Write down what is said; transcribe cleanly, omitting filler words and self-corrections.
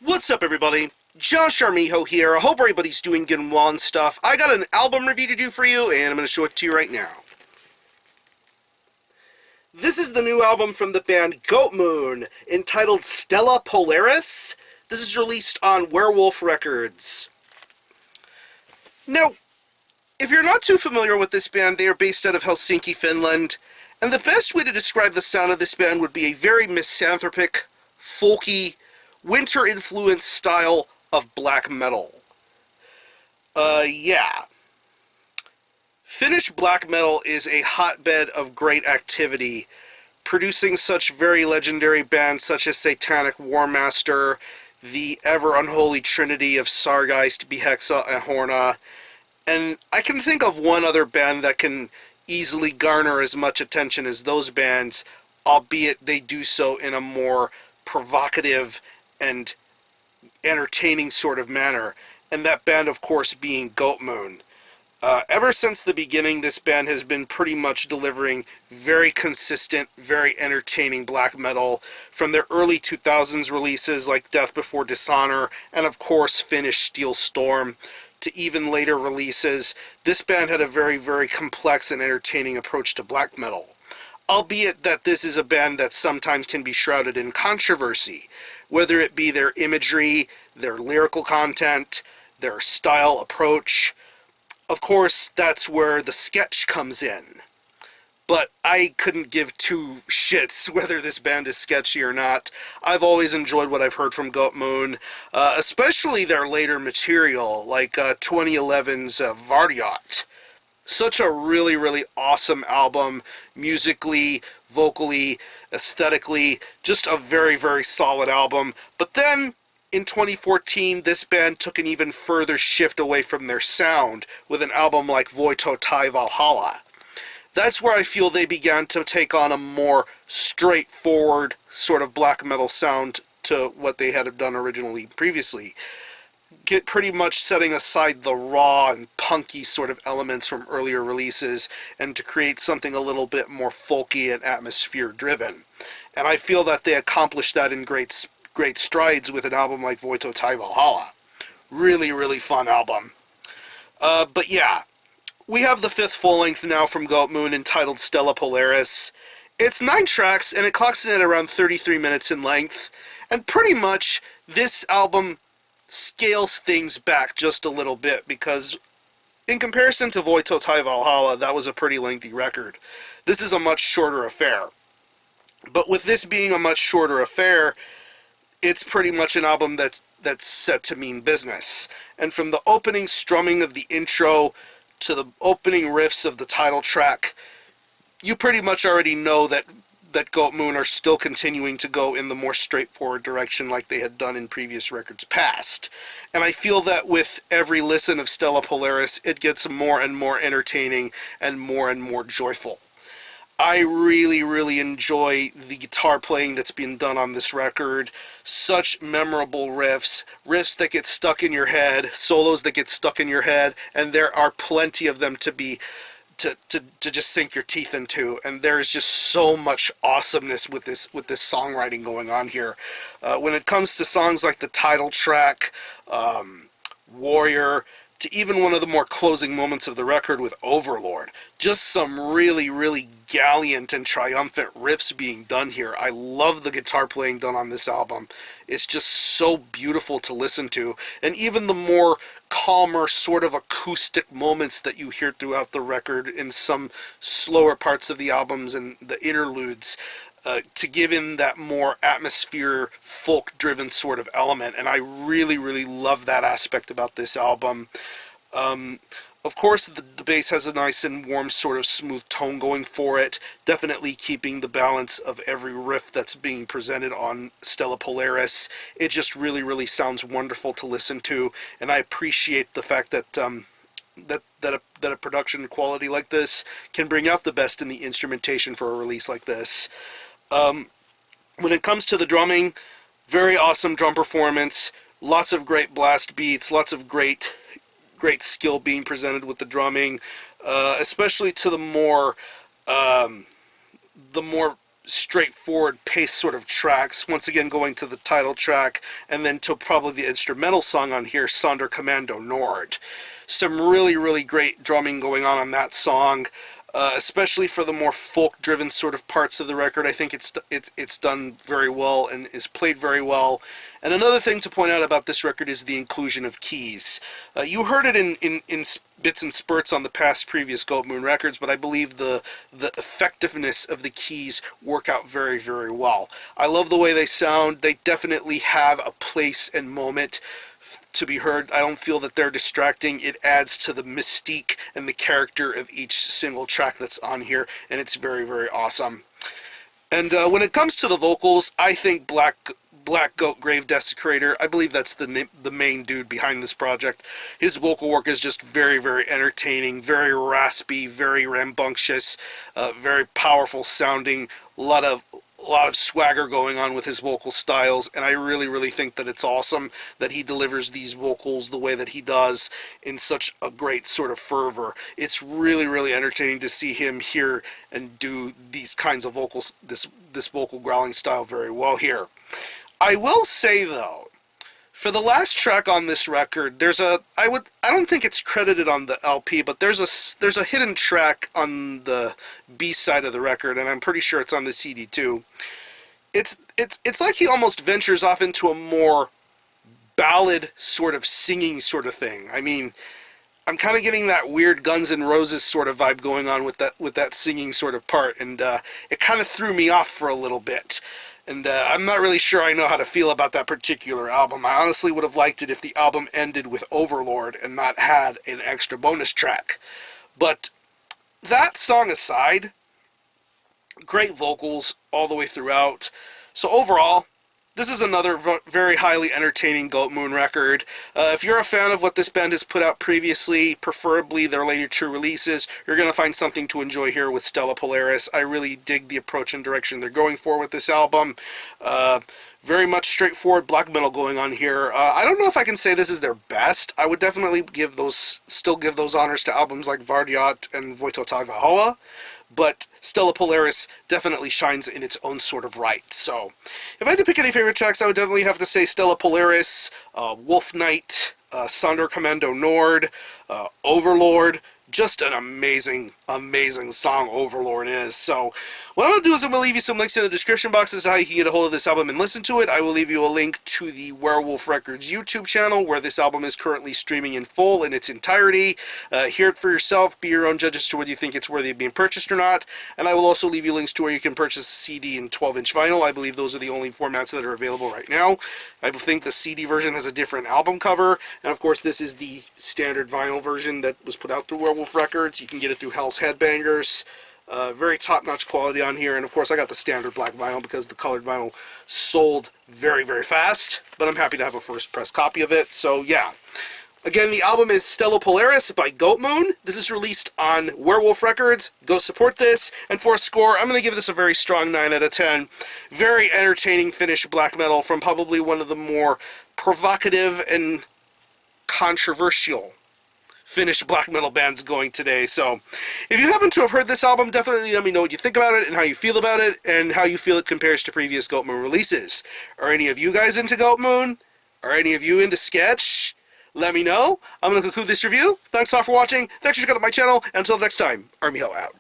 What's up, everybody? Josh Armijo here. I hope everybody's doing good and well and stuff. I got an album review to do for you, and I'm going to show it to you right now. This is the new album from the band Goatmoon, entitled Stella Polaris. This is released on Werwolf Records. Now, if you're not too familiar with this band, they are based out of Helsinki, Finland, and the best way to describe the sound of this band would be a very misanthropic, folky, winter-influenced style of black metal. Yeah. Finnish black metal is a hotbed of great activity, producing such very legendary bands such as Satanic Warmaster, the ever-unholy trinity of Sargeist, Behexa, and Horna, and I can think of one other band that can easily garner as much attention as those bands, albeit they do so in a more provocative and entertaining sort of manner, and that band, of course, being Goatmoon. Ever since the beginning, this band has been pretty much delivering very consistent, very entertaining black metal, from their early 2000s releases like Death Before Dishonor, and of course Finnish Steel Storm, to even later releases. This band had a very, very complex and entertaining approach to black metal. Albeit that this is a band that sometimes can be shrouded in controversy, whether it be their imagery, their lyrical content, their style approach. Of course, that's where the sketch comes in. But I couldn't give two shits whether this band is sketchy or not. I've always enjoyed what I've heard from Goatmoon, especially their later material, like 2011's Vardyot. Such a really, really awesome album, musically, vocally, aesthetically, just a very, very solid album. But then, in 2014, this band took an even further shift away from their sound with an album like Voito Tai Valhalla. That's where I feel they began to take on a more straightforward sort of black metal sound to what they had done originally previously. Get pretty much setting aside the raw and punky sort of elements from earlier releases and to create something a little bit more folky and atmosphere driven. And I feel that they accomplished that in great strides with an album like Voito Tai Valhalla. Really, really fun album. But yeah, we have the fifth full-length now from Goatmoon entitled Stella Polaris. It's 9 tracks and it clocks in at around 33 minutes in length. And pretty much this album scales things back just a little bit, because in comparison to Voito Tai Valhalla, that was a pretty lengthy record. This is a much shorter affair. But with this being a much shorter affair, it's pretty much an album that's set to mean business. And from the opening strumming of the intro to the opening riffs of the title track, you pretty much already know that Goatmoon are still continuing to go in the more straightforward direction like they had done in previous records past. And I feel that with every listen of Stella Polaris, it gets more and more entertaining and more joyful. I really, really enjoy the guitar playing that's been done on this record. Such memorable riffs that get stuck in your head, solos that get stuck in your head, and there are plenty of them to just sink your teeth into, and there is just so much awesomeness with this songwriting going on here. When it comes to songs like the title track, Warrior, to even one of the more closing moments of the record with Overlord, just some really, really gallant and triumphant riffs being done here. I love the guitar playing done on this album. It's just so beautiful to listen to, and even the more calmer sort of acoustic moments that you hear throughout the record in some slower parts of the albums and the interludes, to give in that more atmosphere, folk-driven sort of element, and I really, really love that aspect about this album. Of course, the bass has a nice and warm sort of smooth tone going for it, definitely keeping the balance of every riff that's being presented on Stella Polaris. It just really, really sounds wonderful to listen to, and I appreciate the fact that that a production quality like this can bring out the best in the instrumentation for a release like this. When it comes to the drumming, very awesome drum performance, lots of great blast beats, lots of great skill being presented with the drumming, especially to the more straightforward pace sort of tracks, once again going to the title track, and then to probably the instrumental song on here, Sonderkommando Nord. Some really, really great drumming going on that song, especially for the more folk-driven sort of parts of the record. I think it's done very well and is played very well. And another thing to point out about this record is the inclusion of keys. You heard it in bits and spurts on the previous Goatmoon records, but I believe the effectiveness of the keys work out very, very well. I love the way they sound. They definitely have a place and moment to be heard. I don't feel that they're distracting. It adds to the mystique and the character of each single track that's on here, and it's very, very awesome. And when it comes to the vocals, I think Black Goat Grave Desecrator, I believe that's the main dude behind this project. His vocal work is just very, very entertaining, very raspy, very rambunctious, very powerful sounding, a lot of swagger going on with his vocal styles, and I really, really think that it's awesome that he delivers these vocals the way that he does in such a great sort of fervor. It's really, really entertaining to see him here and do these kinds of vocals, this vocal growling style very well here. I will say though, for the last track on this record, I don't think it's credited on the LP, but there's a hidden track on the B side of the record, and I'm pretty sure it's on the CD too. It's like he almost ventures off into a more ballad sort of singing sort of thing. I mean, I'm kind of getting that weird Guns N' Roses sort of vibe going on with that singing sort of part, and it kind of threw me off for a little bit. And I'm not really sure I know how to feel about that particular album. I honestly would have liked it if the album ended with Overlord and not had an extra bonus track. But that song aside, great vocals all the way throughout. So overall, this is another very highly entertaining Goatmoon record. If you're a fan of what this band has put out previously, preferably their later two releases, you're going to find something to enjoy here with Stella Polaris. I really dig the approach and direction they're going for with this album. Very much straightforward black metal going on here. I don't know if I can say this is their best. I would definitely still give those honors to albums like Vardiot and Voitotai Valhalla, but Stella Polaris definitely shines in its own sort of right. So, if I had to pick any favorite tracks, I would definitely have to say Stella Polaris, Wolf Knight, Sonderkommando Nord, Overlord. Just an amazing, amazing song Overlord is. So, what I'm going to do is I'm going to leave you some links in the description box as to how you can get a hold of this album and listen to it. I will leave you a link to the Werwolf Records YouTube channel, where this album is currently streaming in full in its entirety. Hear it for yourself, be your own judge as to whether you think it's worthy of being purchased or not. And I will also leave you links to where you can purchase a CD and 12-inch vinyl. I believe those are the only formats that are available right now. I think the CD version has a different album cover, and of course this is the standard vinyl version that was put out through Werewolf Records. You can get it through Hell's Headbangers. Very top-notch quality on here, and of course I got the standard black vinyl because the colored vinyl sold very, very fast, but I'm happy to have a first press copy of it. So yeah, again, the album is Stella Polaris by Goatmoon. This is released on Werewolf Records. Go support this, and for a score, I'm going to give this a very strong 9 out of 10. Very entertaining Finnish black metal from probably one of the more provocative and controversial Finnish black metal bands going today. So, if you happen to have heard this album, definitely let me know what you think about it and how you feel about it and how you feel it compares to previous Goatmoon releases. Are any of you guys into Goatmoon? Are any of you into Sketch? Let me know. I'm going to conclude this review. Thanks all for watching. Thanks for checking out my channel. Until next time, Army Ho out.